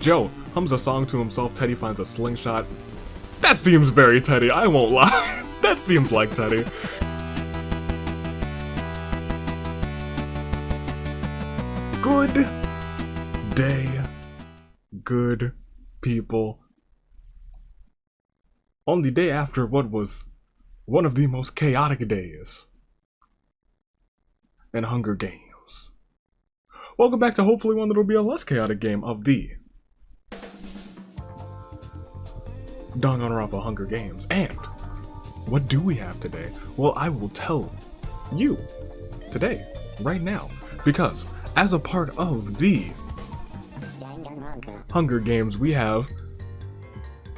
Joe hums a song to himself. Teddy finds a slingshot. That seems very Teddy, I won't lie. That seems like Teddy. Good day, good people. On the day after what was one of the most chaotic days in Hunger Games. Welcome back to hopefully one that'll be a less chaotic game of the Danganronpa Hunger Games. And what do we have today? Well, I will tell you today, right now, because as a part of the Hunger Games, we have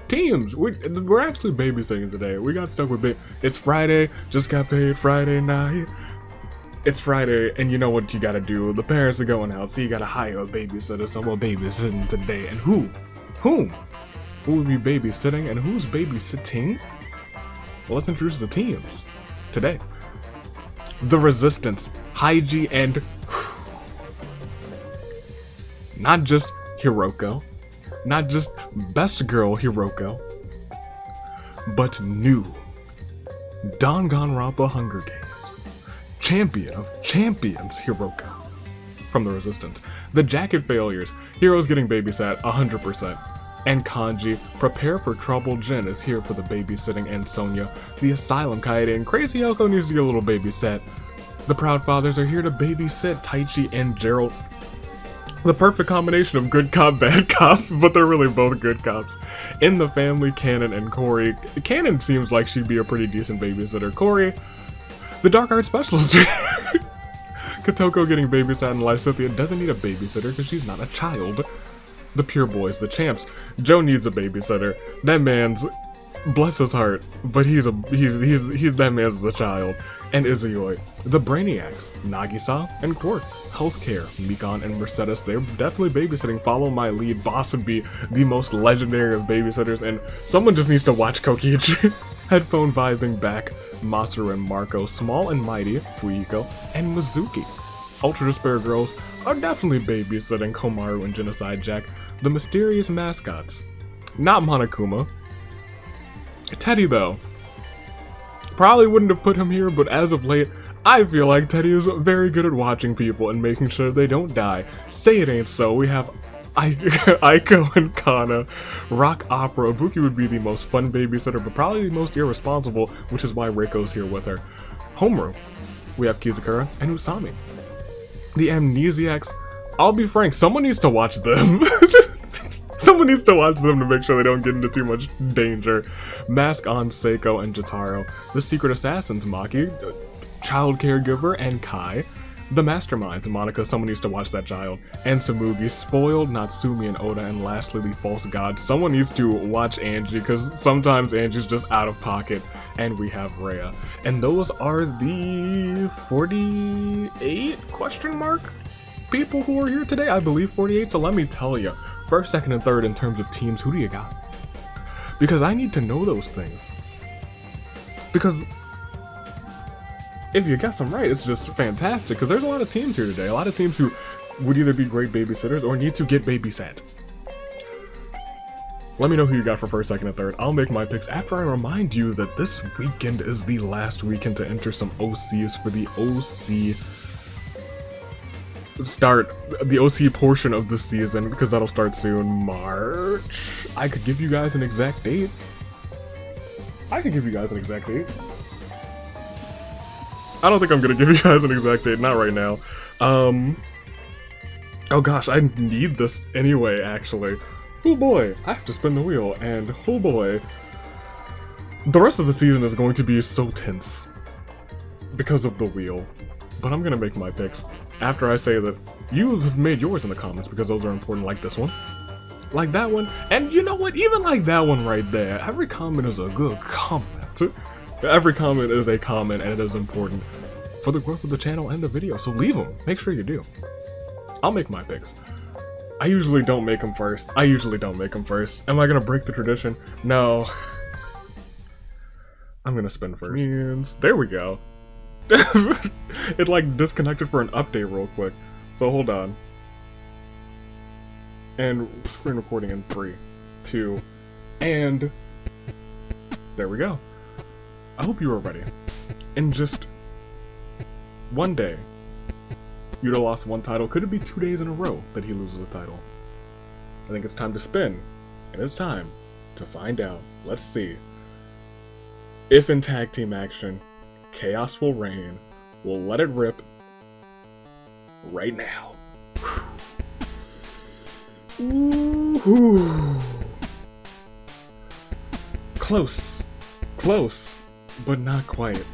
teams. We're actually babysitting today. We got stuck with it's Friday, just got paid Friday night. It's Friday, and you know what you gotta do. The parents are going out, so you gotta hire a babysitter, so we're babysitting today. And whom will be babysitting, and who's babysitting? Well, let's introduce the teams today. The Resistance, Haiji, and not just Hiroko, not just best girl Hiroko, but new Danganronpa Hunger Games champion of champions Hiroko from the Resistance. The Jacket Failures, Heroes getting babysat 100%. And Kanji, Prepare for Trouble, Jin is here for the babysitting, and Sonia, the Asylum Kaede, and Crazy Yoko needs to get a little babysat. The Proud Fathers are here to babysit Taichi and Gerald. The perfect combination of good cop, bad cop, but they're really both good cops. In the family, Kanon and Corey. Kanon seems like she'd be a pretty decent babysitter. Corey, the Dark Arts Specialist. Kotoko getting babysat, and Lysithia doesn't need a babysitter because she's not a child. The Pure Boys, the champs. Joe needs a babysitter. That man's, bless his heart, but he's that man's a child. And Izuyoi, the Brainiacs, Nagisa and Quark. Healthcare, Mikon and Mercedes, they're definitely babysitting. Follow my lead. Boss would be the most legendary of babysitters, and someone just needs to watch Kokichi. Headphone vibing back, Masaru and Marco. Small and Mighty, Fuyiko and Mizuki. Ultra Despair Girls are definitely babysitting Komaru and Genocide Jack. The Mysterious Mascots, not Monokuma. Teddy though, probably wouldn't have put him here, but as of late, I feel like Teddy is very good at watching people and making sure they don't die. Say it ain't so. We have Aiko and Kana. Rock Opera. Ibuki would be the most fun babysitter, but probably the most irresponsible, which is why Reiko's here with her. Homeroom. We have Kizakura and Usami. The Amnesiacs. I'll be frank, someone needs to watch them. Someone needs to watch them to make sure they don't get into too much danger. Mask on Seiko and Jotaro. The Secret Assassins, Maki. Child Caregiver and Kai. The Mastermind, Monica, someone needs to watch that child. And Samugi, Spoiled, Natsumi and Oda. And lastly, the False God. Someone needs to watch Angie, because sometimes Angie's just out of pocket. And we have Rhea. And those are the 48 question mark people who are here today. I believe 48, so let me tell you. First, second, and third in terms of teams, who do you got? Because I need to know those things. Because if you guess them right, it's just fantastic. Because there's a lot of teams here today. A lot of teams who would either be great babysitters or need to get babysat. Let me know who you got for first, second, and third. I'll make my picks after I remind you that this weekend is the last weekend to enter some OCs for the OC the OC portion of the season, because that'll start soon. March. I could give you guys an exact date. I don't think I'm gonna give you guys an exact date, not right now. Oh gosh, I need this anyway, actually. Oh boy, I have to spin the wheel, and oh boy. The rest of the season is going to be so tense because of the wheel. But I'm gonna make my picks after I say that you have made yours in the comments, because those are important, like this one, like that one, and you know what, even like that one right there. Every comment is a good comment. Every comment is a comment, and it is important for the growth of the channel and the video, so leave them. Make sure you do. I'll make my picks. I usually don't make them first. Am I gonna break the tradition? No. I'm gonna spin first. There we go. It like disconnected for an update real quick, so hold on. And screen recording in 3, 2, and there we go. I hope you are ready. In just one day, you'd have lost one title. Could it be 2 days in a row that he loses a title? I think it's time to spin, and it's time to find out. Let's see. If in tag team action, chaos will reign. We'll let it rip right now. Ooh. Close, but not quite.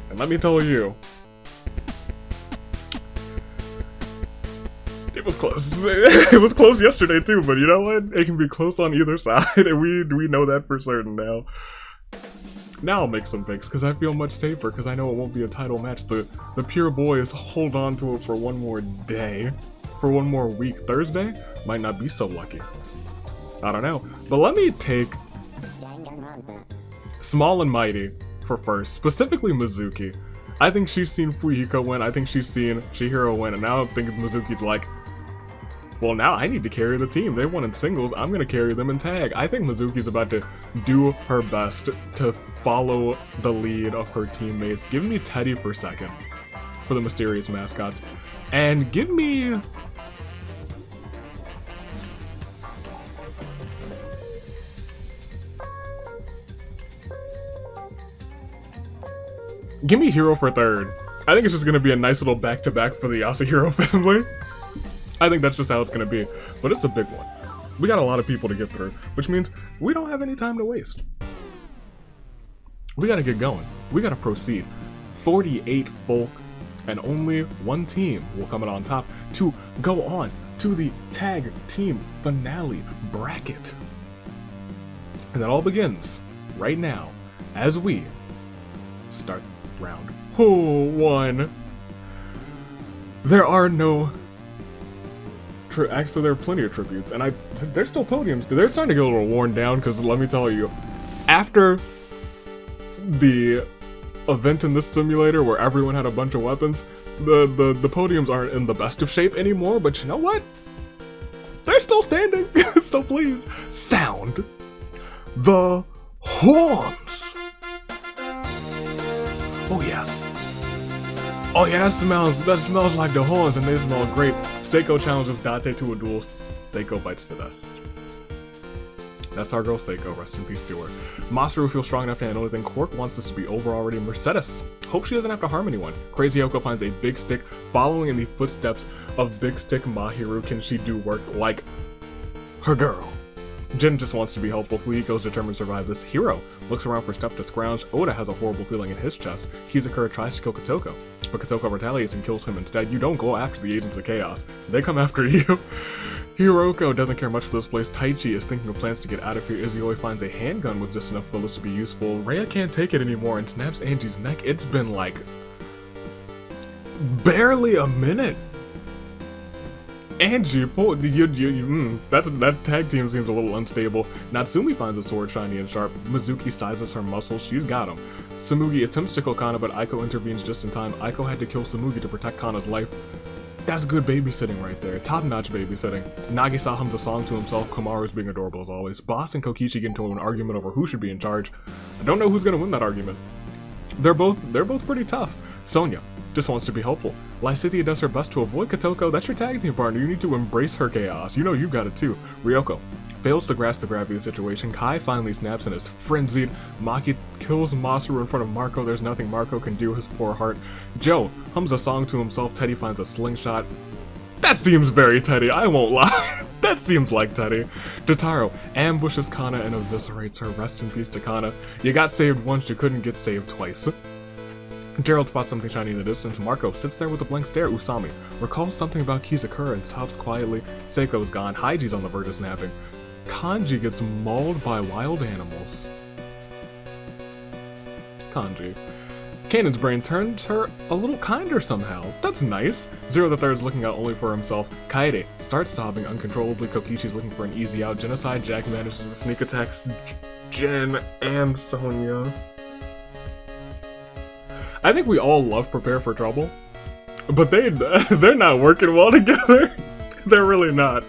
And let me tell you, it was close. It was close yesterday too, but you know what? It can be close on either side, and we know that for certain now. Now I'll make some picks, because I feel much safer, because I know it won't be a title match. The pure boys hold on to it for one more day. For one more week. Thursday might not be so lucky. I don't know. But let me take Danganronpa. Small and Mighty for first. Specifically Mizuki. I think she's seen Fuyiko win. I think she's seen Chihiro win. And now I think Mizuki's like, well, now I need to carry the team. They won in singles. I'm going to carry them in tag. I think Mizuki's about to do her best to follow the lead of her teammates. Give me Teddy for second for the mysterious mascots. And give me... give me Hero for third. I think it's just going to be a nice little back-to-back for the Yasuhiro family. I think that's just how it's going to be. But it's a big one. We got a lot of people to get through, which means we don't have any time to waste. We got to get going. We got to proceed. 48 folk, and only one team will come out on top to go on to the tag team finale bracket. And that all begins right now as we start round 1. There are no... actually, there are plenty of tributes, and there's still podiums. They're starting to get a little worn down, because let me tell you, after the event in this simulator where everyone had a bunch of weapons, the podiums aren't in the best of shape anymore, but you know what? They're still standing, so please, sound the horns! Oh yes. Oh yeah, that smells like the horns, and they smell great. Seiko challenges Date to a duel. Seiko bites the dust. That's our girl Seiko, rest in peace to her. Masaru feels strong enough to handle anything. Quark wants this to be over already. Mercedes hopes she doesn't have to harm anyone. Crazy Yoko finds a big stick. Following in the footsteps of Big Stick Mahiru, can she do work like her girl? Jin just wants to be helpful. Fuyiko's determined to survive this. Hiro looks around for stuff to scrounge. Oda has a horrible feeling in his chest. Kizakura tries to kill Kotoko, but Kotoko retaliates and kills him instead. You don't go after the Agents of Chaos. They come after you. Hiroko doesn't care much for this place. Taichi is thinking of plans to get out of here. Izuyoi finds a handgun with just enough bullets to be useful. Rhea can't take it anymore and snaps Angie's neck. It's been like... barely a minute. Angie, that tag team seems a little unstable. Natsumi finds a sword shiny and sharp. Mizuki sizes her muscles. She's got him. Samugi attempts to kill Kana, but Aiko intervenes just in time. Aiko had to kill Samugi to protect Kana's life. That's good babysitting right there. Top-notch babysitting. Nagisa hums a song to himself. Komaru's being adorable as always. Boss and Kokichi get into an argument over who should be in charge. I don't know who's gonna win that argument. They're both pretty tough. Sonya just wants to be helpful. Lysithea does her best to avoid Kotoko. That's your tag team partner. You need to embrace her chaos. You know you got it too. Ryoko fails to grasp the gravity of the situation. Kai finally snaps and is frenzied. Maki kills Masaru in front of Marco. There's nothing Marco can do, his poor heart. Joe hums a song to himself. Teddy finds a slingshot. That seems very Teddy, I won't lie. That seems like Teddy. Jotaro ambushes Kana and eviscerates her. Rest in peace to Kana. You got saved once, you couldn't get saved twice. Gerald spots something shiny in the distance. Marco sits there with a blank stare. Usami recalls something about Kizakura and sobs quietly. Seiko's gone. Haiji's on the verge of snapping. Kanji gets mauled by wild animals. Kanji. Kanan's brain turns her a little kinder somehow. That's nice. Zero the Third's looking out only for himself. Kaede starts sobbing uncontrollably. Kokichi's looking for an easy out. Genocide Jack manages to sneak attacks Jin and Sonya. I think we all love Prepare for Trouble, but they're not working well together. They're really not.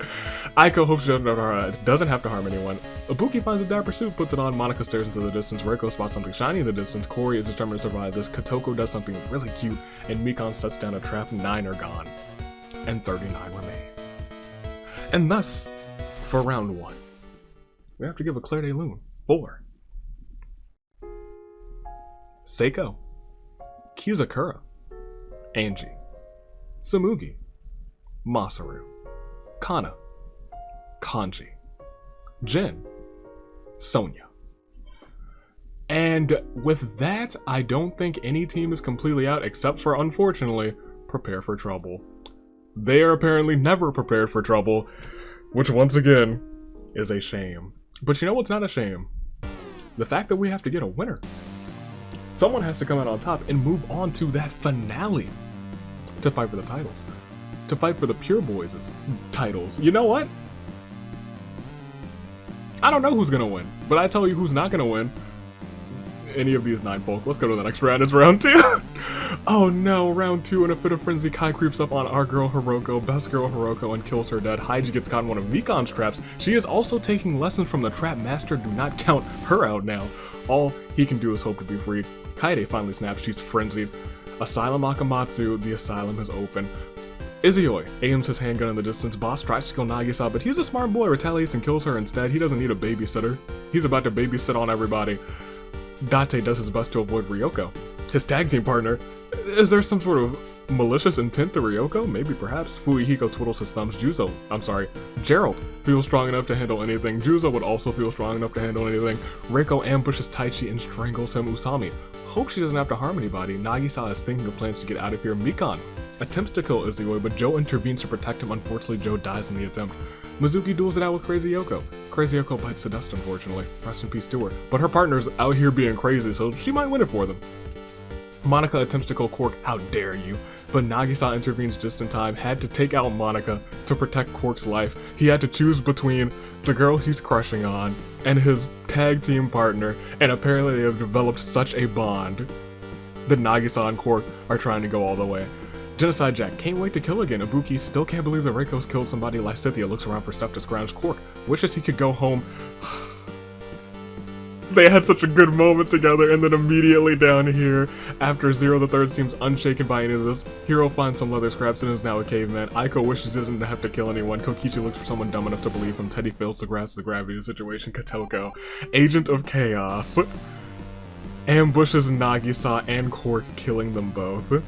Aiko hopes she doesn't have to harm anyone. Ibuki finds a dapper suit, puts it on. Monica stares into the distance. Reiko spots something shiny in the distance. Corey is determined to survive this. Kotoko does something really cute, and Mikon sets down a trap. 9 are gone, and 39 remain. And thus, for round 1, we have to give a Claire de Lune 4. Seiko, Kizakura, Angie, Samugi, Masaru, Kana, Kanji, Jin, Sonia. And with that, I don't think any team is completely out except for, unfortunately, Prepare for Trouble. They are apparently never prepared for trouble, which once again is a shame. But you know what's not a shame? The fact that we have to get a winner. Someone has to come out on top and move on to that finale to fight for the titles. To fight for the Pure Boys' titles. You know what? I don't know who's gonna win, but I tell you who's not gonna win. Any of these 9 folk. Let's go to the next round. It's round 2. Oh no, round 2. In a fit of frenzy, Kai creeps up on our girl Hiroko, best girl Hiroko, and kills her dead. Haiji gets caught in one of Mikon's traps. She is also taking lessons from the trap master. Do not count her out now. All he can do is hope to be freed. Kaede finally snaps. She's frenzied. Asylum Akamatsu. The asylum is open. Izuyoi aims his handgun in the distance. Boss tries to kill Nagisa, but he's a smart boy, retaliates and kills her instead. He doesn't need a babysitter. He's about to babysit on everybody. Date does his best to avoid Ryoko, his tag team partner. Is there some sort of malicious intent to Ryoko? Maybe, perhaps. Fuihiko twiddles his thumbs. Gerald feels strong enough to handle anything. Juzo would also feel strong enough to handle anything. Reiko ambushes Taichi and strangles him. Usami hopes she doesn't have to harm anybody. Nagisa is thinking of plans to get out of here. Mikon attempts to kill Izuyoi, but Joe intervenes to protect him. Unfortunately, Joe dies in the attempt. Mizuki duels it out with Crazy Yoko. Crazy Yoko bites the dust, unfortunately. Rest in peace to her. But her partner's out here being crazy, so she might win it for them. Monica attempts to kill Quark. How dare you? But Nagisa intervenes just in time. Had to take out Monica to protect Quark's life. He had to choose between the girl he's crushing on and his tag team partner, and apparently they have developed such a bond that Nagisa and Quark are trying to go all the way. Genocide Jack can't wait to kill again. Ibuki still can't believe that Reiko's killed somebody. Lysithea looks around for stuff to scrounge. Quark wishes he could go home. They had such a good moment together, and then immediately down here, after Zero the Third seems unshaken by any of this, Hiro finds some leather scraps and is now a caveman. Aiko wishes he didn't have to kill anyone. Kokichi looks for someone dumb enough to believe him. Teddy fails to grasp the gravity of the situation. Kotoko, Agent of Chaos, ambushes Nagisa and Quark, killing them both.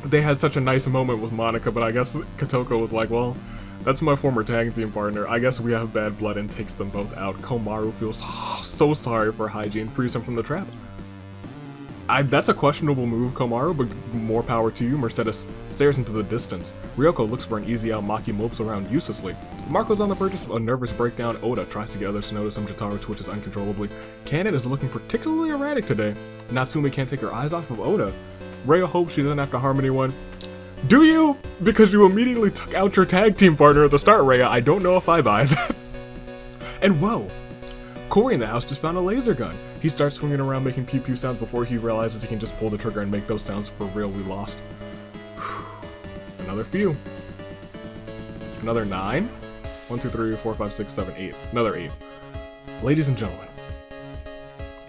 They had such a nice moment with Monica, but I guess Kotoko was like, well, that's my former tag team partner. I guess we have bad blood, and takes them both out. Komaru feels so sorry for Haiji and frees him from the trap. That's a questionable move, Komaru, but more power to you. Mercedes stares into the distance. Ryoko looks for an easy out. Maki mopes around uselessly. Marco's on the verge of a nervous breakdown. Oda tries to get others to notice him. Jotaro twitches uncontrollably. Kanon is looking particularly erratic today. Natsumi can't take her eyes off of Oda. Rhea hopes she doesn't have to harm anyone. Do you? Because you immediately took out your tag team partner at the start, Rhea. I don't know if I buy that. And whoa, Corey in the house just found a laser gun. He starts swinging around making pew pew sounds before he realizes he can just pull the trigger and make those sounds. For real, we lost. Another few. Another 9. 1, 2, 3, 4, 5, 6, 7, 8. Another 8. Ladies and gentlemen,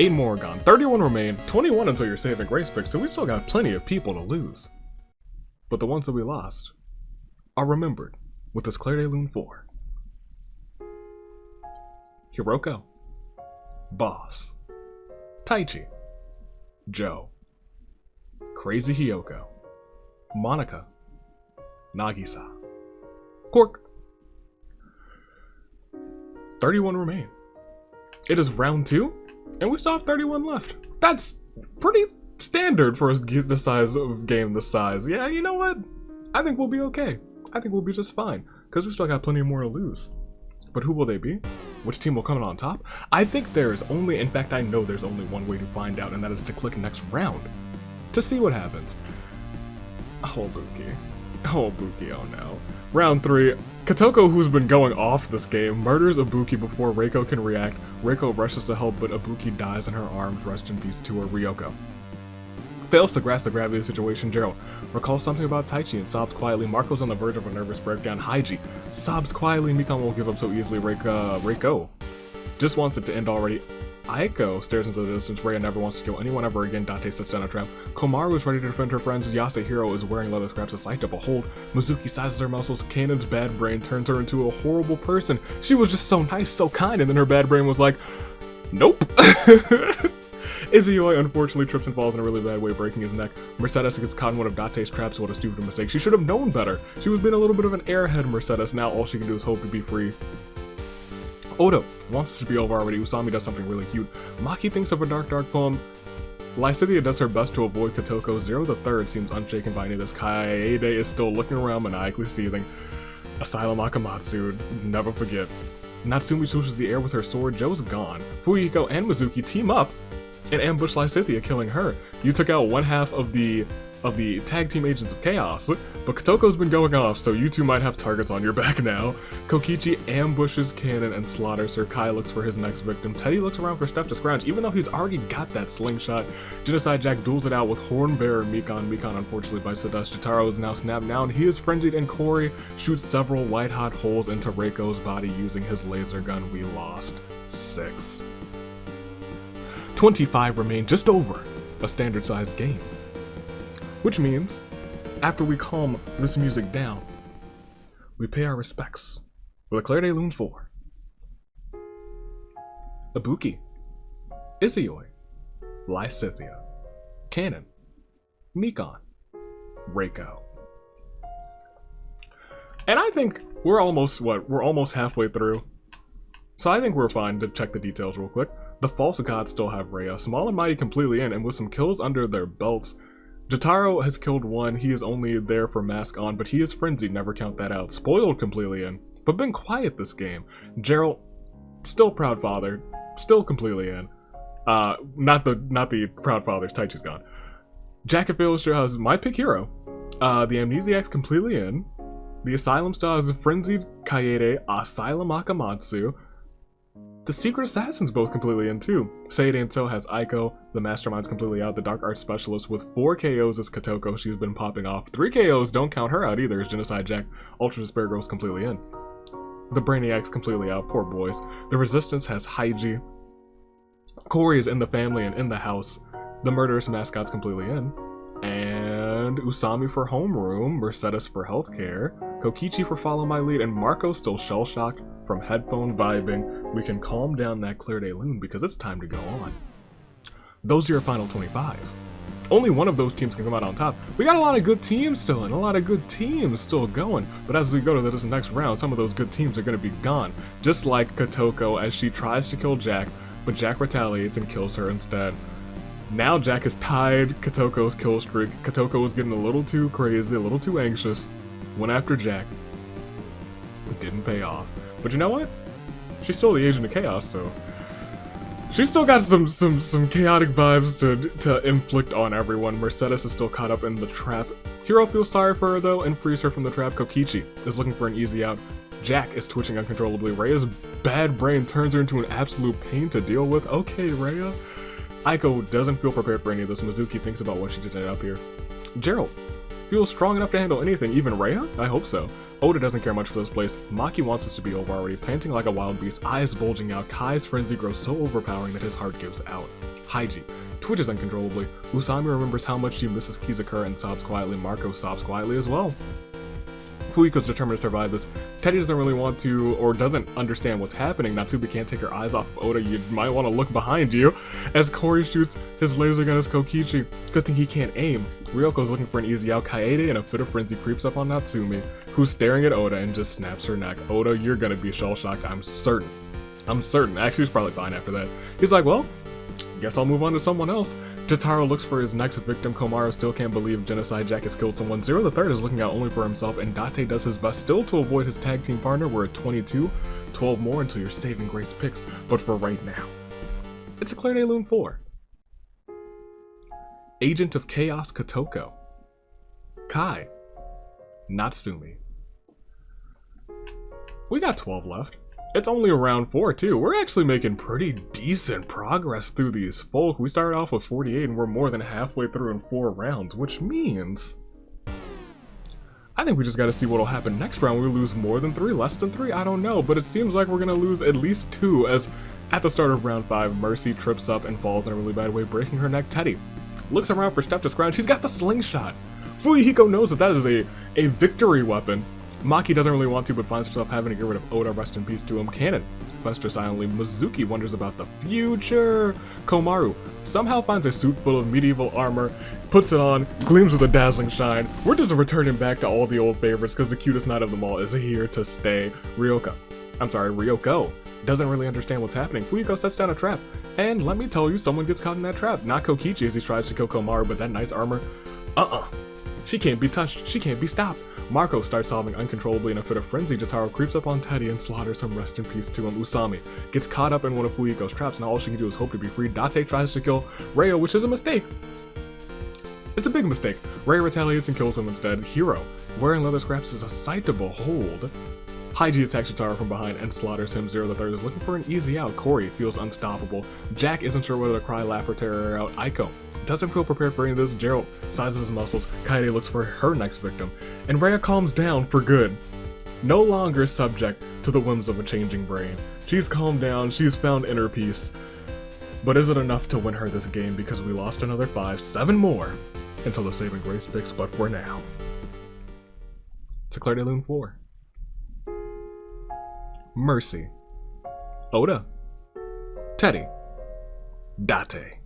8 more are gone. 31 remain. 21 until your saving grace pick, so we still got plenty of people to lose. But the ones that we lost are remembered with this Claire de Lune 4. Hiroko, Boss, Taichi, Joe, Crazy Hiyoko, Monica, Nagisa, Quark. 31 remain. It is round 2, and we still have 31 left. That's pretty standard for the size of game this size. Yeah, you know what? I think we'll be okay. I think we'll be just fine, because we still got plenty more to lose. But who will they be? Which team will come out on top? I think there is only, in fact I know there's only one way to find out, and that is to click next round to see what happens. Oh, Buki. Oh, Buki, oh no. Round 3. Kotoko, who's been going off this game, murders Ibuki before Reiko can react. Reiko rushes to help, but Ibuki dies in her arms. Rest in peace to her. Ryoko Fails to grasp the gravity of the situation. Gerald recalls something about Taichi and sobs quietly. Marco's on the verge of a nervous breakdown. Haiji sobs quietly. Mikon won't give up so easily. Reiko just wants it to end already. Aiko stares into the distance. Rhea never wants to kill anyone ever again. Date sits down a trap. Komaru is ready to defend her friends. Yasehiro is wearing leather scraps, a sight to behold. Mizuki sizes her muscles. Kanon's bad brain turns her into a horrible person. She was just so nice, so kind, and then her bad brain was like, nope. Izuyoi unfortunately trips and falls in a really bad way, breaking his neck. Mercedes gets caught in one of Date's traps. What a stupid mistake. She should have known better. She was being a little bit of an airhead, Mercedes. Now all she can do is hope to be free. Oda wants to be over already. Usami does something really cute. Maki thinks of a dark poem. Lysithea does her best to avoid Kotoko. Zero the Third seems unshaken by any of this. Kaede is still looking around, maniacally seething. Asylum Akamatsu, never forget. Natsumi swooshes the air with her sword. Joe's gone. Fuyiko and Mizuki team up and ambush Lysithea, killing her. You took out one half of the tag team agents of chaos, but Kotoko's been going off, so you two might have targets on your back now. Kokichi ambushes Kanon and slaughters her. Kai looks for his next victim. Teddy looks around for stuff to scrounge, even though he's already got that slingshot. Genocide Jack duels it out with Hornbearer Mikon. Mikon unfortunately bites the dust. Jotaro is now snapped down. He is frenzied, and Corey shoots several white-hot holes into Reiko's body using his laser gun. We lost 6. 25 remain, just over a standard-sized game. Which means, after we calm this music down, we pay our respects with a Claire de Lune 4. Ibuki, Izuyoi, Lysithea, Kanon, Mikon, Reiko. And I think we're almost halfway through. So I think we're fine to check the details real quick. The false gods still have Rhea, small and mighty completely in, and with some kills under their belts. Jotaro has killed one. He is only there for mask on, but he is frenzied, never count that out. Spoiled completely in, but been quiet this game. Gerald, still proud father, still completely in. Not the proud father's, Taichi's gone. Jack and Phil still has my pick hero. The Amnesiac's completely in. The Asylum still has frenzied Kaede, Asylum Akamatsu. The Secret Assassin's both completely in too. Seide and So has Aiko, the Mastermind's completely out. The Dark Arts Specialist with 4 KOs is Kotoko, she's been popping off. 3 KOs, don't count her out either, is Genocide Jack. Ultra Despair Girl's completely in. The Brainiac's completely out, poor boys. The Resistance has Haiji. Corey is in the family and in the house. The Murderous Mascot's completely in. And Usami for homeroom, Mercedes for healthcare, Kokichi for follow my lead, and Marco still shell-shocked from headphone vibing. We can calm down that Claire de Lune because it's time to go on. Those are your final 25. Only one of those teams can come out on top. We got a lot of good teams still and a lot of good teams still going, but as we go to this next round, some of those good teams are going to be gone. Just like Kotoko as she tries to kill Jack, but Jack retaliates and kills her instead. Now Jack is tied Kotoko's kill streak. Kotoko was getting a little too crazy, a little too anxious. Went after Jack. It didn't pay off. But you know what? She's still the agent of chaos, so she's still got some chaotic vibes to inflict on everyone. Mercedes is still caught up in the trap. Hiro feels sorry for her though and frees her from the trap. Kokichi is looking for an easy out. Jack is twitching uncontrollably. Rhea's bad brain turns her into an absolute pain to deal with. Okay, Rhea. Aiko doesn't feel prepared for any of this. Mizuki thinks about what she just ended up here. Gerald feels strong enough to handle anything, even Rhea? I hope so. Oda doesn't care much for this place. Maki wants us to be over already, panting like a wild beast, eyes bulging out. Kai's frenzy grows so overpowering that his heart gives out. Haiji twitches uncontrollably. Usami remembers how much she misses Kizakura and sobs quietly. Marco sobs quietly as well. Fuyiko's determined to survive this. Teddy doesn't really want to, or doesn't understand what's happening. Natsubi can't take her eyes off of Oda. You might want to look behind you. As Corey shoots his laser gun as Kokichi. Good thing he can't aim. Ryoko's looking for an easy out. Kaede in a fit of frenzy creeps up on Natsumi, who's staring at Oda and just snaps her neck. Oda, you're gonna be shell-shocked, I'm certain. Actually, he's probably fine after that. He's like, well, guess I'll move on to someone else. Jotaro looks for his next victim. Komaru still can't believe Genocide Jack has killed someone. Zero the Third is looking out only for himself, and Date does his best still to avoid his tag team partner. We're at 22, 12 more until your saving grace picks, but for right now, it's a Claire de Lune 4. Agent of Chaos Kotoko. Kai. Natsumi. We got 12 left. It's only round 4 too. We're actually making pretty decent progress through these folk. We started off with 48 and we're more than halfway through in 4 rounds, which means I think we just gotta see what'll happen next round. We lose more than 3, less than 3, I don't know, but it seems like we're gonna lose at least 2 as at the start of round 5, Mercy trips up and falls in a really bad way, breaking her neck. Teddy looks around for Steph to scrounge. She's got the slingshot. Fuyuhiko knows that is a victory weapon. Maki doesn't really want to, but finds herself having to get rid of Oda, rest in peace to him. Cannon festers silently. Mizuki wonders about the future. Komaru somehow finds a suit full of medieval armor, puts it on, gleams with a dazzling shine. We're just returning back to all the old favorites because the cutest knight of them all is here to stay. Ryoko doesn't really understand what's happening. Fuyuhiko sets down a trap, and let me tell you, someone gets caught in that trap. Not Kokichi as he tries to kill Komaru, but that knight's armor, she can't be touched, she can't be stopped. Marco starts sobbing uncontrollably in a fit of frenzy. Jotaro creeps up on Teddy and slaughters him, rest in peace to him. Usami gets caught up in one of Fuyuhiko's traps, and all she can do is hope to be free. Date tries to kill Reo, which is a mistake. It's a big mistake. Rei retaliates and kills him instead. Hiro, wearing leather scraps, is a sight to behold. Haiji attacks Jotaro from behind and slaughters him. Zero the Third is looking for an easy out. Corey feels unstoppable. Jack isn't sure whether to cry, laugh, or tear her out. Aiko doesn't feel prepared for any of this. Gerald sizes his muscles. Kaede looks for her next victim. And Rhea calms down for good. No longer subject to the whims of a changing brain. She's calmed down, she's found inner peace. But is it enough to win her this game? Because we lost another 5, 7 more until the saving grace picks, but for now. It's a Claire de Lune 4. Mercy. Oda. Teddy. Date.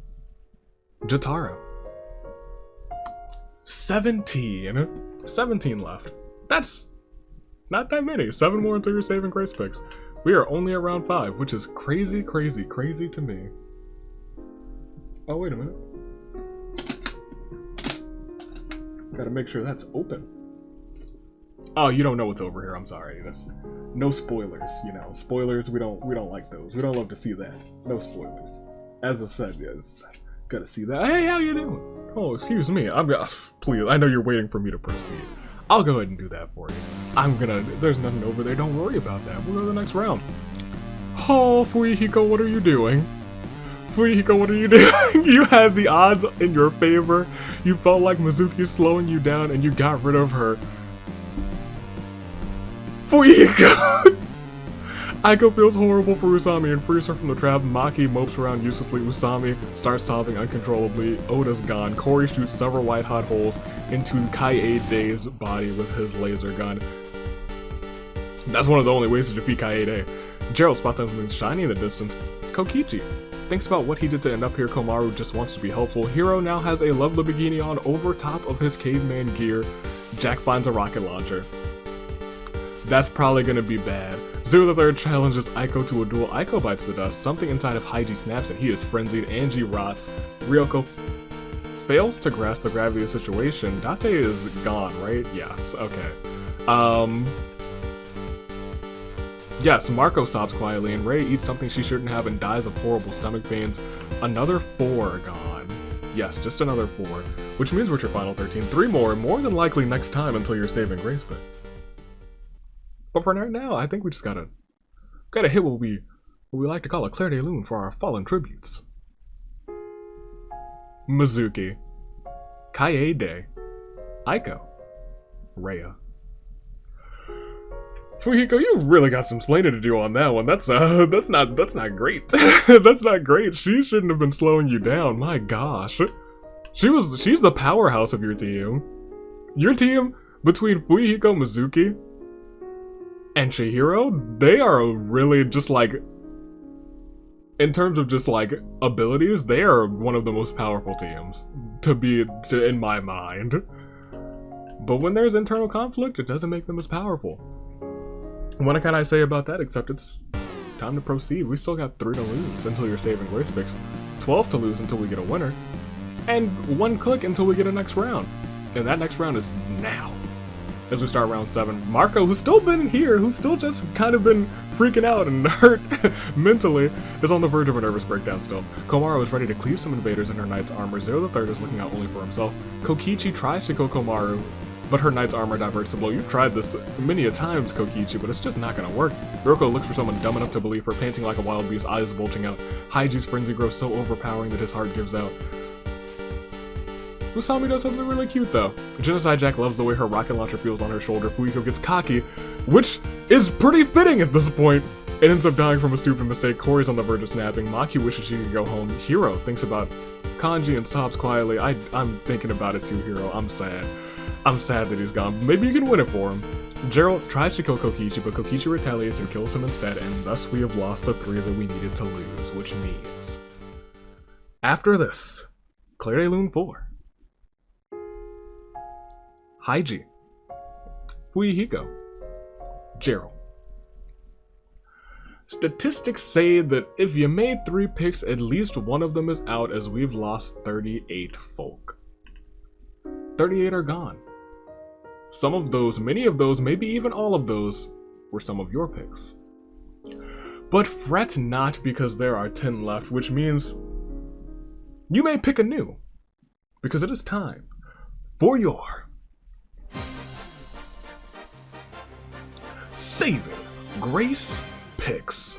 Jotaro. 17 left. That's not that many. 7 more until your saving grace picks. We are only at round 5, which is crazy, crazy, crazy to me. Oh, wait a minute. Gotta make sure that's open. Oh, you don't know what's over here. I'm sorry. That's no spoilers. You know, spoilers. We don't like those. We don't love to see that. No spoilers. As I said, yes. Gotta see that. Hey, how you doing? Oh, excuse me. Please. I know you're waiting for me to proceed. I'll go ahead and do that for you. There's nothing over there. Don't worry about that. We'll go to the next round. Oh, Fuyuhiko, what are you doing? Fuyuhiko, what are you doing? You had the odds in your favor. You felt like Mizuki's slowing you down and you got rid of her. Fuyuhiko! Aiko feels horrible for Usami and frees her from the trap. Maki mopes around uselessly. Usami starts sobbing uncontrollably. Oda's gone. Corey shoots several white-hot holes into Kaede's body with his laser gun. That's one of the only ways to defeat Kaede. Gerald spots something shiny in the distance. Kokichi thinks about what he did to end up here. Komaru just wants to be helpful. Hiro now has a lovely bikini on over top of his caveman gear. Jack finds a rocket launcher. That's probably gonna be bad. Zero the Third challenges Aiko to a duel. Aiko bites the dust. Something inside of Haiji snaps and he is frenzied. Angie rots. Ryoko fails to grasp the gravity of the situation. Date is gone, right? Yes, okay. Yes, Marco sobs quietly and Rei eats something she shouldn't have and dies of horrible stomach pains. Another 4 gone. Yes, just another 4. Which means we're at your final 13. 3 more than likely next time until your saving grace pick. But for right now, I think we just gotta hit what we like to call a Claire de Lune for our fallen tributes. Mizuki, Kaede, Aiko, Rhea. Fuyuhiko, you really got some splaining to do on that one. That's not great. That's not great. She shouldn't have been slowing you down. My gosh, she's the powerhouse of your team. Your team between Fuyuhiko, Mizuki, and Chihiro, they are really just like, in terms of just like abilities, they are one of the most powerful teams in my mind. But when there's internal conflict, it doesn't make them as powerful. What can I say about that except it's time to proceed. We still got 3 to lose until your saving grace picks, 12 to lose until we get a winner, and 1 click until we get a next round. And that next round is now. As we start round 7, Marco, who's still been here, who's still just kind of been freaking out and hurt mentally, is on the verge of a nervous breakdown still. Komaru is ready to cleave some invaders in her knight's armor. Zero the Third is looking out only for himself. Kokichi tries to kill Komaru, but her knight's armor diverts the blow. You've tried this many a times, Kokichi, but it's just not gonna work. Hiroko looks for someone dumb enough to believe her, panting like a wild beast, eyes bulging out. Haiji's frenzy grows so overpowering that his heart gives out. Usami does something really cute though. Genocide Jack loves the way her rocket launcher feels on her shoulder. Fuiko gets cocky, which is pretty fitting at this point. It ends up dying from a stupid mistake. Corey's on the verge of snapping. Maki wishes she could go home. Hiro thinks about Kanji and sobs quietly. I'm thinking about it too, Hiro. I'm sad. I'm sad that he's gone. Maybe you can win it for him. Gerald tries to kill Kokichi, but Kokichi retaliates and kills him instead, and thus we have lost the 3 that we needed to lose, which means... After this, Claire de Lune 4. Haiji. Fuihiko. Gerald. Statistics say that if you made 3 picks, at least one of them is out, as we've lost 38 folk. 38 are gone. Some of those, many of those, maybe even all of those, were some of your picks. But fret not, because there are 10 left, which means you may pick anew, because it is time for your Saving Grace picks.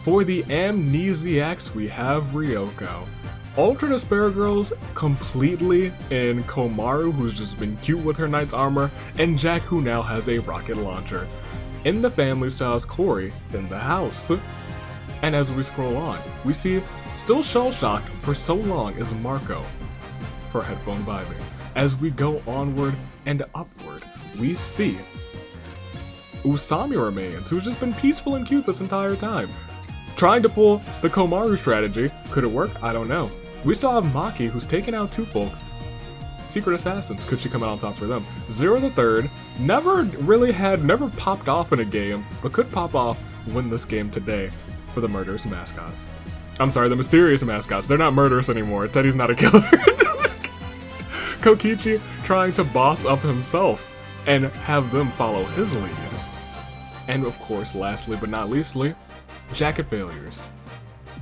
For the amnesiacs, we have Ryoko. Ultra Despair Girls completely in Komaru, who's just been cute with her knight's armor, and Jack, who now has a rocket launcher. In the family styles, Corey in the house. And as we scroll on, we see, still shell-shocked for so long, is Marco, her headphone vibing. As we go onward and upward, we see Usami remains, who's just been peaceful and cute this entire time. Trying to pull the Komaru strategy. Could it work? I don't know. We still have Maki, who's taken out 2 folk. Secret Assassins, could she come out on top for them? Zero the Third, never popped off in a game, but could pop off win this game today for the murderous mascots. I'm sorry, the mysterious mascots. They're not murderous anymore. Teddy's not a killer. Kokichi trying to boss up himself and have them follow his lead. And of course, lastly but not leastly, Jacket Failures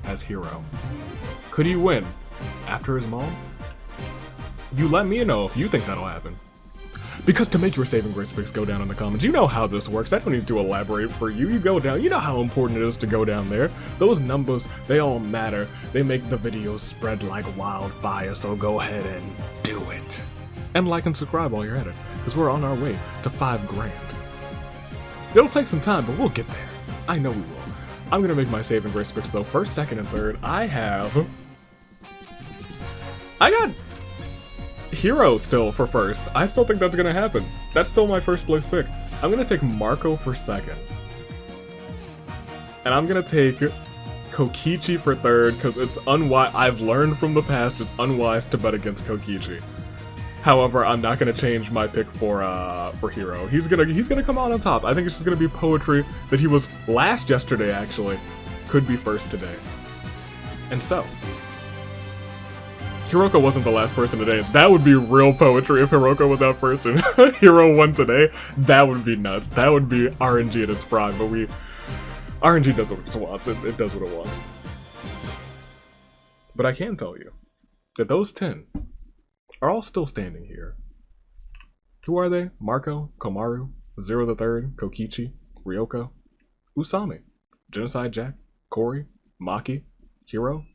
as Hiro. Could he win after his mom? You let me know if you think that'll happen. Because to make your Saving Grace picks go down in the comments, you know how this works. I don't need to elaborate for you. You go down. You know how important it is to go down there. Those numbers, they all matter. They make the videos spread like wildfire, so go ahead and do it. And like and subscribe while you're at it, because we're on our way to 5 grand. It'll take some time, but we'll get there. I know we will. I'm gonna make my Saving Grace picks though. First, second, and third, I got Hiro still for first. I still think that's gonna happen. That's still my first place pick. I'm gonna take Marco for second. And I'm gonna take Kokichi for third, because it's unwise. I've learned from the past, it's unwise to bet against Kokichi. However, I'm not gonna change my pick for Hiro. He's gonna come out on top. I think it's just gonna be poetry that he was last yesterday, actually. Could be first today. And so, Hiroko wasn't the last person today. That would be real poetry if Hiroko was out first and Hiro won today. That would be nuts. That would be RNG at its prime, but RNG does what it wants. It does what it wants. But I can tell you that those 10 are all still standing here. Who are they? Marco, Komaru, Zero the Third, Kokichi, Ryoko, Usami, Genocide Jack, Corey, Maki, Hiro.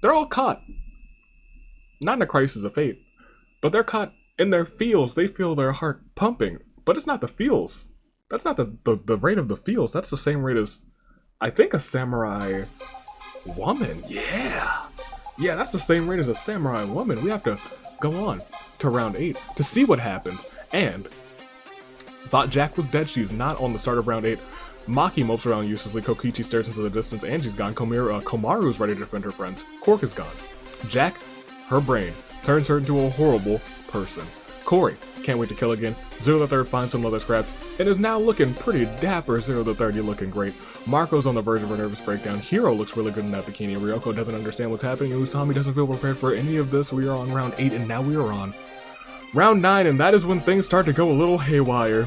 They're all caught. Not in a crisis of fate, but they're caught in their feels. They feel their heart pumping, but it's not the feels. That's not the rate of the feels. That's the same rate as, I think, a samurai woman. Yeah, that's the same rate as a samurai woman. We have to go on to round 8 to see what happens. And thought Jack was dead. She's not on the start of round 8. Maki mopes around uselessly. Kokichi stares into the distance. Angie's gone. Komaru is ready to defend her friends. Cork is gone. Jack, her brain, turns her into a horrible person. Corey can't wait to kill again. Zero the Third finds some leather scraps and is now looking pretty dapper. Zero the Third, you're looking great. Marco's on the verge of a nervous breakdown. Hiro looks really good in that bikini. Ryoko doesn't understand what's happening. Usami doesn't feel prepared for any of this. We are on round 8 and now we are on round 9, and that is when things start to go a little haywire.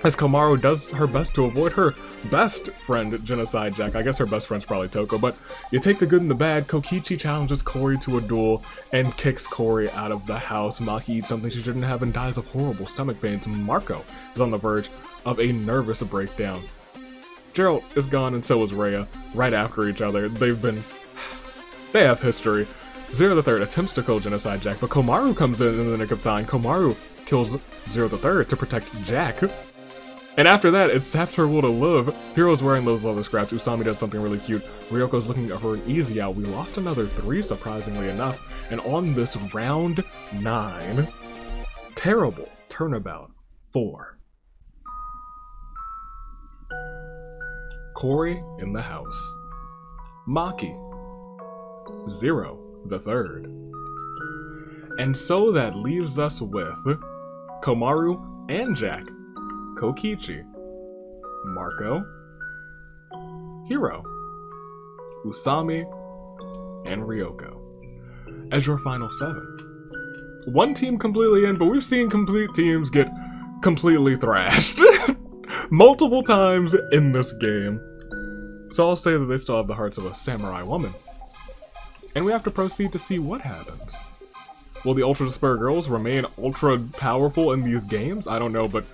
as Komaru does her best to avoid her best friend, Genocide Jack. I guess her best friend's probably Toko, but you take the good and the bad. Kokichi challenges Cory to a duel and kicks Cory out of the house. Maki eats something she shouldn't have and dies of horrible stomach pains. Marco is on the verge of a nervous breakdown. Gerald is gone and so is Rhea, right after each other. They have history. Zero the Third attempts to kill Genocide Jack, but Komaru comes in the nick of time. Komaru kills Zero the Third to protect Jack. And after that, it saps her will to live. Hiro's wearing those leather scraps. Usami did something really cute. Ryoko's looking at her an easy out. We lost another 3, surprisingly enough. And on this round 9, terrible turnabout 4. Cory in the house. Maki. Zero the Third. And so that leaves us with Komaru and Jack, Kokichi, Marco, Hiro, Usami, and Ryoko as your final 7. One team completely in, but we've seen complete teams get completely thrashed multiple times in this game. So I'll say that they still have the hearts of a samurai woman. And we have to proceed to see what happens. Will the Ultra Despair girls remain ultra powerful in these games? I don't know, but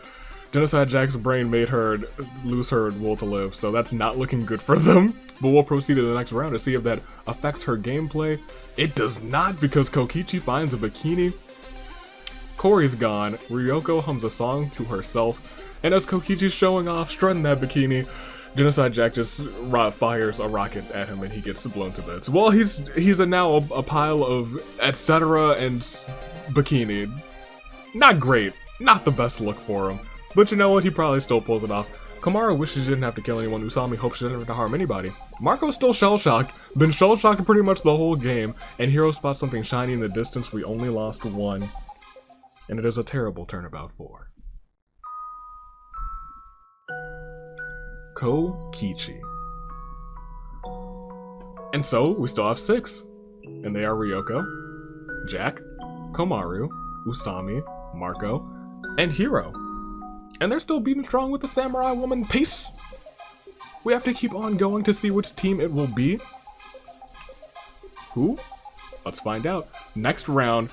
Genocide Jack's brain made her lose her will to live, so that's not looking good for them. But we'll proceed to the next round to see if that affects her gameplay. It does not, because Kokichi finds a bikini. Cory's gone. Ryoko hums a song to herself, and as Kokichi's showing off, strutting that bikini, Genocide Jack just fires a rocket at him and he gets blown to bits. Well, he's now a pile of etc. and bikini. Not great. Not the best look for him. But you know what? He probably still pulls it off. Komaru wishes she didn't have to kill anyone. Usami hopes she didn't have to harm anybody. Marco's still shell-shocked. Been shell-shocked pretty much the whole game. And Hiro spots something shiny in the distance. We only lost 1. And it is a terrible turnabout 4. Kokichi. And so, we still have 6. And they are Ryoko, Jack, Komaru, Usami, Marco, and Hiro. And they're still beating strong with the samurai woman pace. We have to keep on going to see which team it will be. Who? Let's find out. Next round,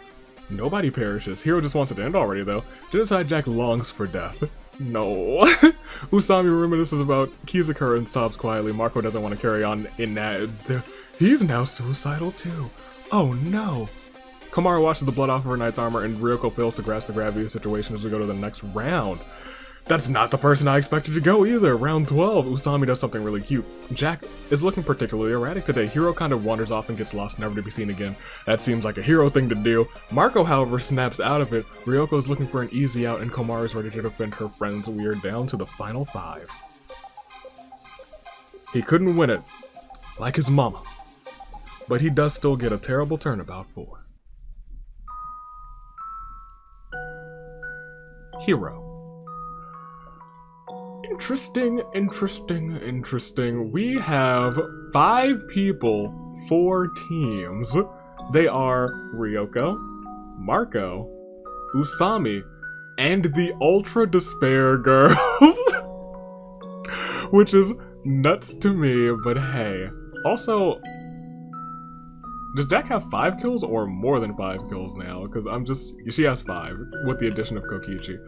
nobody perishes. Hiro just wants it to end already, though. Genocide Jack longs for death. No. Usami reminisces about Kizakura and sobs quietly. Marco doesn't want to carry on in that. He's now suicidal too. Oh no. Komaru washes the blood off of her knight's armor and Ryoko fails to grasp the gravity of the situation as we go to the next round. That's not the person I expected to go either. Round 12, Usami does something really cute. Jack is looking particularly erratic today. Hiro kind of wanders off and gets lost, never to be seen again. That seems like a Hiro thing to do. Marco, however, snaps out of it. Ryoko is looking for an easy out and Komaru is ready to defend her friends. We are down to the final 5. He couldn't win it, like his mama. But he does still get a terrible turnabout 4. Hiro. Interesting. We have 5 people, 4 teams. They are Ryoko, Marco, Usami, and the Ultra Despair girls. Which is nuts to me, but hey. Also, does Jack have 5 kills or more than 5 kills now? Because she has 5 with the addition of Kokichi.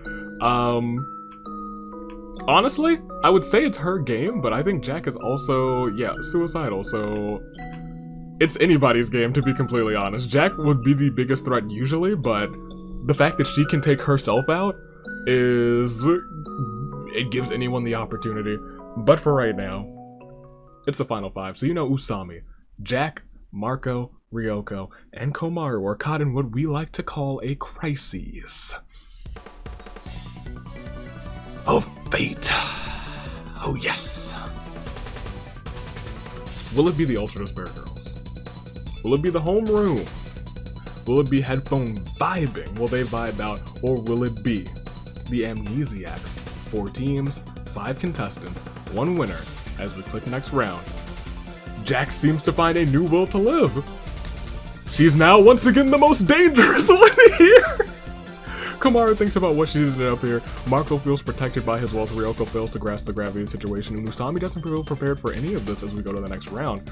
Honestly, I would say it's her game, but I think Jack is also, suicidal, so it's anybody's game, to be completely honest. Jack would be the biggest threat usually, but the fact that she can take herself out it gives anyone the opportunity. But for right now, it's the final 5. So you know Usami, Jack, Marco, Ryoko, and Komaru are caught in what we like to call a crisis of fate. Oh yes. Will it be the Ultra Despair girls? Will it be the homeroom? Will it be headphone vibing? Will they vibe out? Or will it be the Amnesiacs? 4 teams, 5 contestants, 1 winner. As we click next round, Jack seems to find a new will to live. She's now once again the most dangerous one here. Komaru thinks about what she's ended up here. Marco feels protected by his wealth. Ryoko fails to grasp the gravity of the situation, and Usami doesn't feel prepared for any of this as we go to the next round.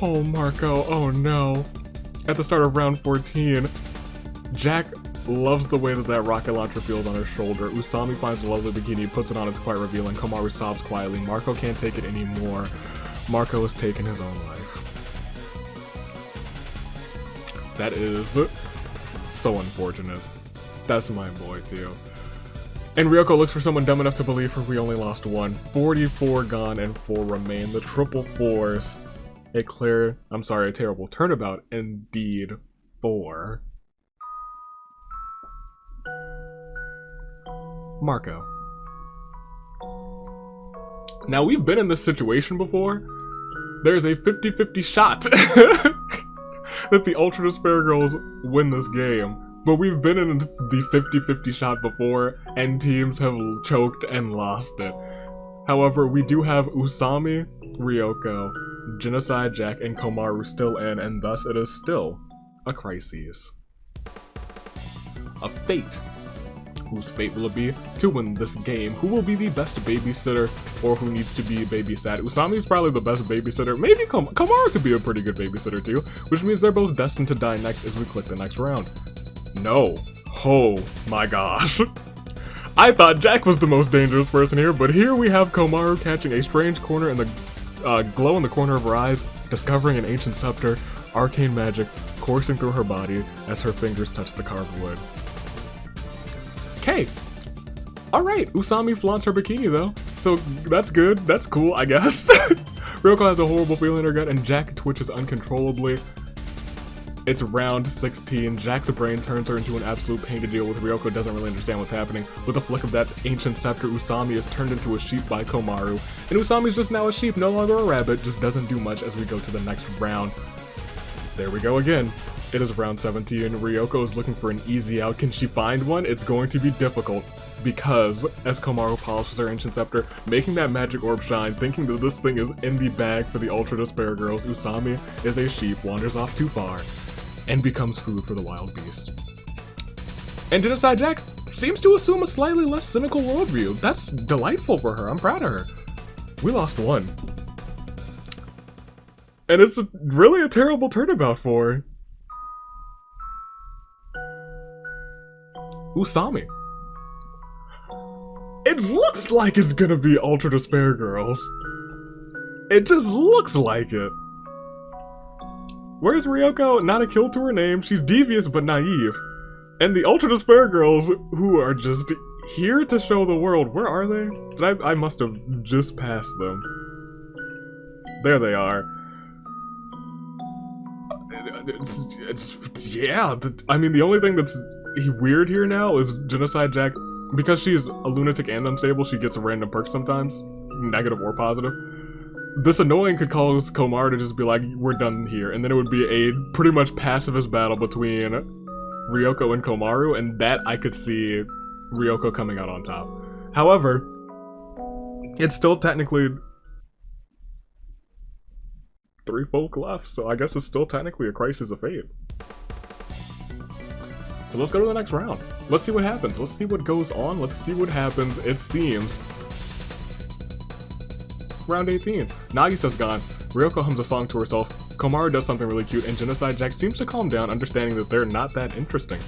Oh, Marco, oh no. At the start of round 14, Jack loves the way that rocket launcher feels on her shoulder. Usami finds a lovely bikini, puts it on, it's quite revealing. Komaru sobs quietly. Marco can't take it anymore. Marco has taken his own life. That is so unfortunate. That's my boy, too. And Ryoko looks for someone dumb enough to believe her. We only lost one. 44 gone and 4 remain. The triple fours. A terrible turnabout indeed. 4. Marco. Now, we've been in this situation before. There's a 50-50 shot that the Ultra Despair Girls win this game. But we've been in the 50-50 shot before, and teams have choked and lost it. However, we do have Usami, Ryoko, Genocide Jack, and Komaru still in, and thus it is still a crisis. A fate. Whose fate will it be to win this game? Who will be the best babysitter, or who needs to be babysat? Usami's probably the best babysitter. Maybe Komaru could be a pretty good babysitter too, which means they're both destined to die next as we click the next round. No. Oh my gosh. I thought Jack was the most dangerous person here, but here we have Komaru catching a strange corner in the glow in the corner of her eyes, discovering an ancient scepter, arcane magic coursing through her body as her fingers touch the carved wood. Okay. Alright, Usami flaunts her bikini though, so that's good, that's cool, I guess. Ryoko has a horrible feeling in her gut and Jack twitches uncontrollably. It's round 16, Jack's brain turns her into an absolute pain to deal with. Ryoko doesn't really understand what's happening. With a flick of that ancient scepter, Usami is turned into a sheep by Komaru. And Usami's just now a sheep, no longer a rabbit, just doesn't do much as we go to the next round. There we go again. It is round 17, Ryoko is looking for an easy out. Can she find one? It's going to be difficult, because as Komaru polishes her ancient scepter, making that magic orb shine, thinking that this thing is in the bag for the Ultra Despair Girls, Usami is a sheep, wanders off too far, and becomes food for the wild beast. And Genocide Jack seems to assume a slightly less cynical worldview. That's delightful for her, I'm proud of her. We lost one. And it's really a terrible turnabout for her. Usami. It looks like it's gonna be Ultra Despair Girls. It just looks like it. Where's Ryoko? Not a kill to her name. She's devious but naive. And the Ultra Despair Girls, who are just here to show the world. Where are they? I must have just passed them. There they are. Yeah, I mean, the only thing that's weird here now is Genocide Jack, because she's a lunatic and unstable, she gets random perks sometimes, negative or positive. This annoying could cause Komaru to just be like, we're done here, and then it would be a pretty much pacifist battle between Ryoko and Komaru, and that I could see Ryoko coming out on top. However, it's still technically 3 folk left, so I guess it's still technically a crisis of fate. So let's go to the next round. Let's see what happens. Let's see what goes on. Let's see what happens. It seems. Round 18. Nagisa's gone. Ryoko hums a song to herself. Komaru does something really cute, and Genocide Jack seems to calm down, understanding that they're not that interesting.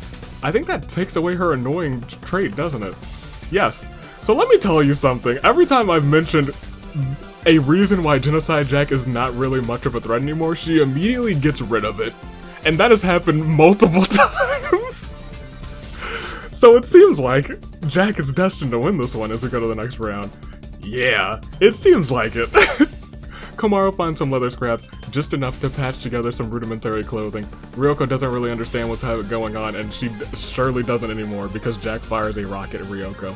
I think that takes away her annoying trait, doesn't it? Yes. So let me tell you something. Every time I've mentioned a reason why Genocide Jack is not really much of a threat anymore, she immediately gets rid of it. And that has happened multiple times. So it seems like Jack is destined to win this one as we go to the next round. Yeah, it seems like it. Komaru finds some leather scraps, just enough to patch together some rudimentary clothing. Ryoko doesn't really understand what's going on, and she surely doesn't anymore because Jack fires a rocket at Ryoko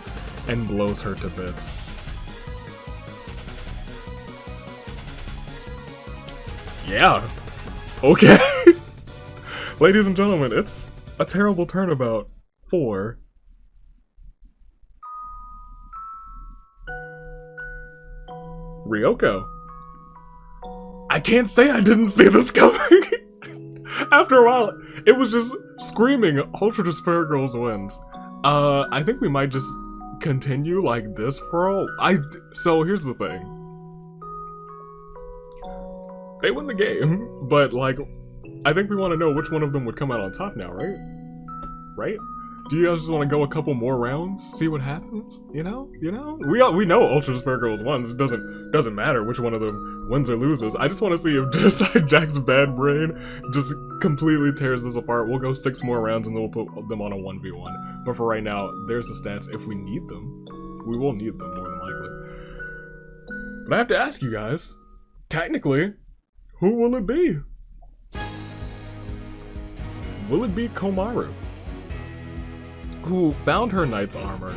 and blows her to bits. Yeah. Okay. Ladies and gentlemen, it's a terrible turnabout for Ryoko. I can't say I didn't see this coming. After a while, it was just screaming Ultra Despair Girls wins. I think we might just continue like this for all. So here's the thing. They win the game, but like, I think we want to know which one of them would come out on top now, right? Right? Do you guys just want to go a couple more rounds, see what happens? You know? We know Ultra Despair Girls wins. It doesn't matter which one of them wins or loses. I just want to see if Genocide Jack's bad brain just completely tears this apart. We'll go 6 more rounds and then we'll put them on a 1v1. But for right now, there's the stats. If we need them, we will need them more than likely. But I have to ask you guys, technically, who will it be? Will it be Komaru, who found her knight's armor,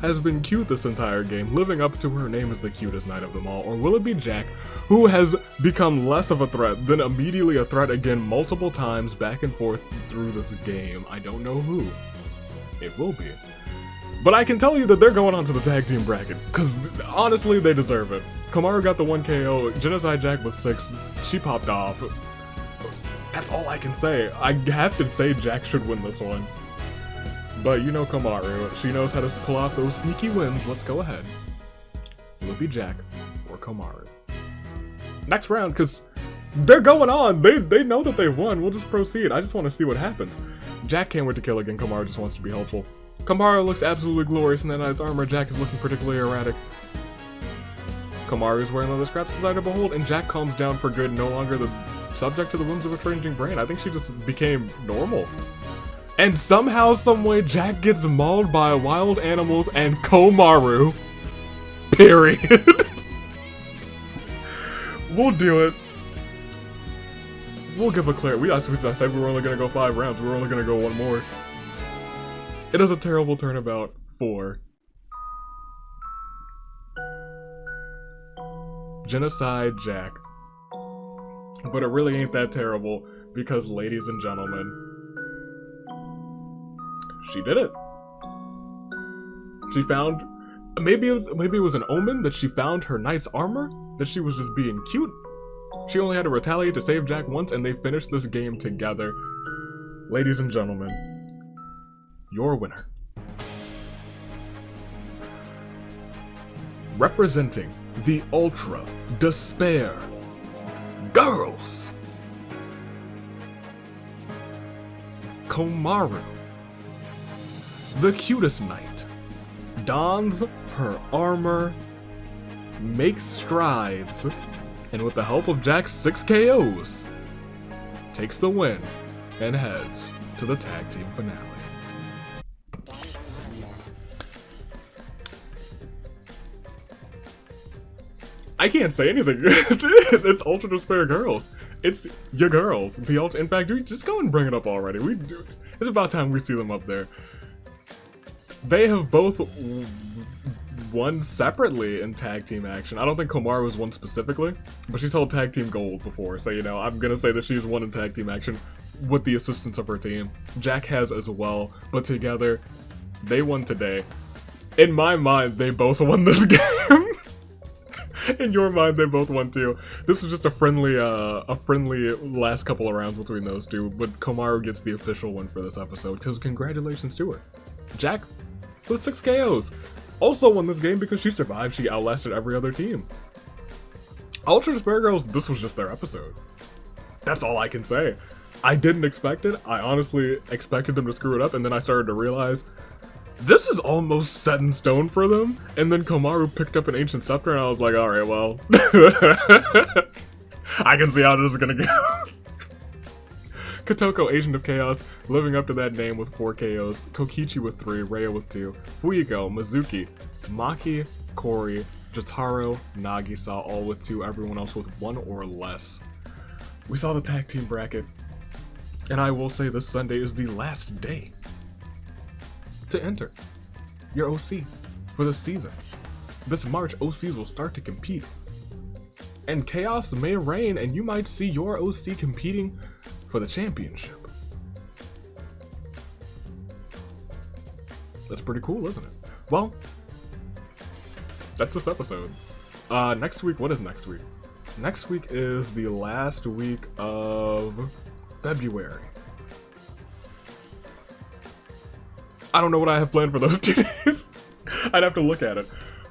has been cute this entire game, living up to her name as the cutest knight of them all? Or will it be Jack, who has become less of a threat, then immediately a threat again multiple times back and forth through this game? I don't know who it will be. But I can tell you that they're going on to the tag team bracket, because honestly, they deserve it. Komaru got the 1 KO, Genocide Jack with 6, she popped off. That's all I can say. I have to say Jack should win this one. But you know Komaru, she knows how to pull off those sneaky wins. Let's go ahead. Will it be Jack or Komaru? Next round, because they're going on. They know that they won. We'll just proceed. I just want to see what happens. Jack can't wait to kill again. Komaru just wants to be helpful. Komaru looks absolutely glorious in that knight's armor. Jack is looking particularly erratic. Komaru is wearing leather scraps as I to behold, and Jack calms down for good, no longer the subject to the whims of a changing brain. I think she just became normal. And somehow, someway, Jack gets mauled by wild animals and Komaru. Period. We'll do it. We'll give a clear. I said we were only gonna go 5 rounds. We were only gonna go 1 more. It is a terrible turnabout for Genocide Jack. But it really ain't that terrible because, ladies and gentlemen, she did it. She found, maybe it was an omen that she found her knight's armor, that she was just being cute. She only had to retaliate to save Jack once, and they finished this game together. Ladies and gentlemen, your winner, representing the Ultra Despair Girls, Komaru, the cutest knight, dons her armor, makes strides, and with the help of Jack's 6 KOs, takes the win and heads to the tag team finale. I can't say anything. It's Ultra Despair Girls. It's your girls. The Ultra. In fact, just go and bring it up already. It's about time we see them up there. They have both won separately in tag team action. I don't think Komaru has won specifically, but she's held tag team gold before. So, you know, I'm gonna say that she's won in tag team action with the assistance of her team. Jack has as well, but together, they won today. In my mind, they both won this game. In your mind, they both won too. This was just a friendly last couple of rounds between those two, but Komaru gets the official win for this episode, so congratulations to her. Jack, with 6 KOs, also won this game because she survived. She outlasted every other team. Ultra Despair Girls, this was just their episode. That's all I can say. I didn't expect it. I honestly expected them to screw it up, and then I started to realize this is almost set in stone for them. And then Komaru picked up an ancient scepter, and I was like, alright, well, I can see how this is gonna go. Kotoko, Agent of Chaos, living up to that name with 4 KOs. Kokichi with 3, Rhea with 2, Fuyiko, Mizuki, Maki, Kori, Jotaro, Nagisa, all with 2, everyone else with 1 or less. We saw the tag team bracket, and I will say this Sunday is the last day to enter your OC for the season. This March, OCs will start to compete, and chaos may reign, and you might see your OC competing for the championship. That's pretty cool, isn't it? Well, that's this episode. Next week, what is next week? Next week is the last week of February. I don't know what I have planned for those 2 days. I'd have to look at it.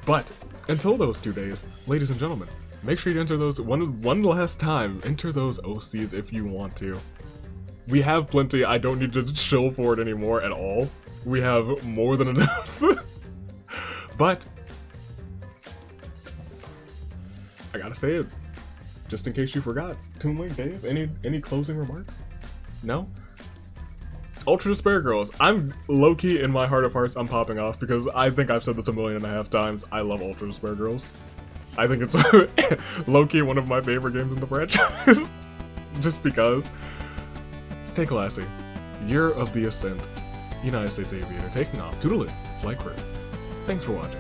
But until those 2 days, ladies and gentlemen, make sure you enter those one last time. Enter those OCs if you want to. We have plenty. I don't need to chill for it anymore at all. We have more than enough. But I gotta say it, just in case you forgot. Toon Link, Dave, any closing remarks? No? Ultra Despair Girls. I'm low-key, in my heart of hearts, I'm popping off because I think I've said this 1.5 million times. I love Ultra Despair Girls. I think it's low-key one of my favorite games in the franchise. Just because. Stay classy. Year of the Ascent. United States Aviator taking off. Toodaloo. Flight crew. Thanks for watching.